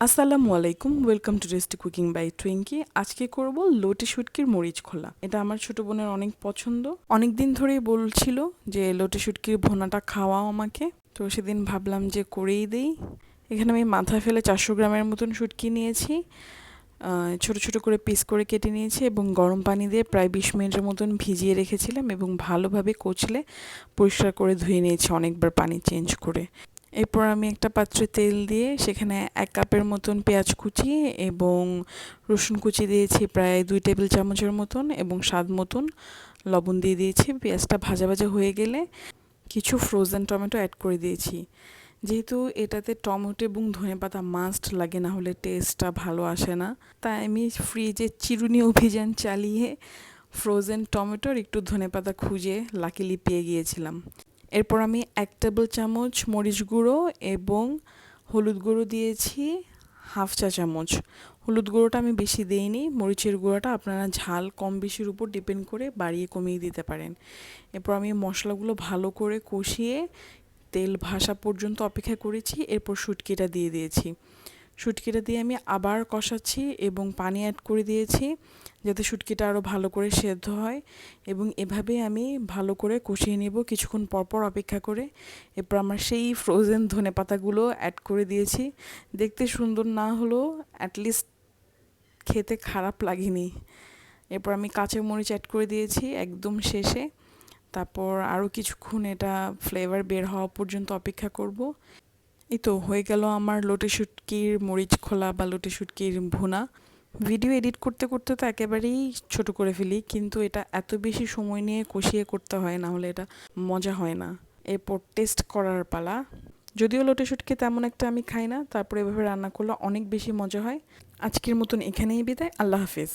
আসসালামু আলাইকুম, welcome to ডেস্টি cooking by টুইঙ্কি। আজকে করব লোটে শুটকির মরিচ খোলা। এটা আমার ছোট বোনের অনেক পছন্দ। অনেক দিন ধরেই বলছিল যে লোটে শুটকির ভুনাটা খাওয়াও আমাকে। তো সেদিন ভাবলাম যে করেই দেই। এখানে আমি মাথা ফেলে 400 গ্রামের মতন শুটকি নিয়েছি। ছোট ছোট করে পিস করে কেটে নিয়েছি এবং গরম পানি দিয়ে প্রায় 20 মিনিটের মতন ভিজিয়ে রেখেছিলাম এবং ভালোভাবে কচলে পরিষ্কার করে ধুয়ে নিয়েছি অনেকবার পানি চেঞ্জ করে। এরপর আমি একটা পাত্রে তেল দিয়ে সেখানে 1 কাপের মতন পেঁয়াজ কুচি এবং রসুন কুচি দিয়েছি প্রায় 2 টেবিল চামচের মতন এবং স্বাদ মতন লবণ দিয়ে দিয়েছি। পেঁয়াজটা ভাজা ভাজা হয়ে গেলে কিছু ফ্রোজেন টমেটো অ্যাড করে দিয়েছি। যেহেতু এটাতে টমেটো এবং ধনেপাতা মাস্ট লাগে, না হলে টেস্টটা ভালো আসে না, তাই আমি ফ্রিজে চিরুনি অভিযান চালিয়ে ফ্রোজেন টমেটোর একটু ধনেপাতা খুঁজে লাকিলি পেয়ে গিয়েছিলাম। এরপর আমি 1 টেবিল চামচ মরিচ গুঁড়ো এবং হলুদ গুঁড়ো দিয়েছি 1/2 চা চামচ। হলুদ গুঁড়োটা আমি বেশি দেইনি, মরিচের গুঁড়োটা আপনারা ঝাল কম বেশির উপর ডিপেন্ড করে বাড়িয়ে কমিয়ে দিতে পারেন। এরপর আমি মশলাগুলো ভালো করে কষিয়ে তেল ভাসা পর্যন্ত অপেক্ষা করেছি। এরপর শুটকিটা দিয়ে দিয়েছি। শুটকিটা দিয়ে আমি আবার কষাচ্ছি এবং পানি অ্যাড করে দিয়েছি যাতে শুটকিটা আরও ভালো করে সেদ্ধ হয়, এবং এভাবে আমি ভালো করে কষিয়ে নেব কিছুক্ষণ পরপর অপেক্ষা করে। এরপর আমার সেই ফ্রোজেন ধনেপাতাগুলো অ্যাড করে দিয়েছি। দেখতে সুন্দর না হলেও অ্যাটলিস্ট খেতে খারাপ লাগেনি। এরপর আমি কাঁচা মরিচ অ্যাড করে দিয়েছি একদম শেষে। তারপর আরও কিছুক্ষণ এটা ফ্লেভার বের হওয়া পর্যন্ত অপেক্ষা করব। এই তো হয়ে গেল আমার লোটে শুটকির মরিচ খোলা বা লোটে শুটকির ভুনা। ভিডিও এডিট করতে করতে তো একেবারেই ছোট করে ফেলি, কিন্তু এটা এত বেশি সময় নিয়ে কষিয়ে করতে হয়, না হলে এটা মজা হয় না। এরপর টেস্ট করার পালা। যদিও লোটে শুটকি তেমন একটা আমি খাই না, তারপরে এভাবে রান্না করলে অনেক বেশি মজা হয়। আজকের মতন এখানেই বিদায়, আল্লাহ হাফিজ।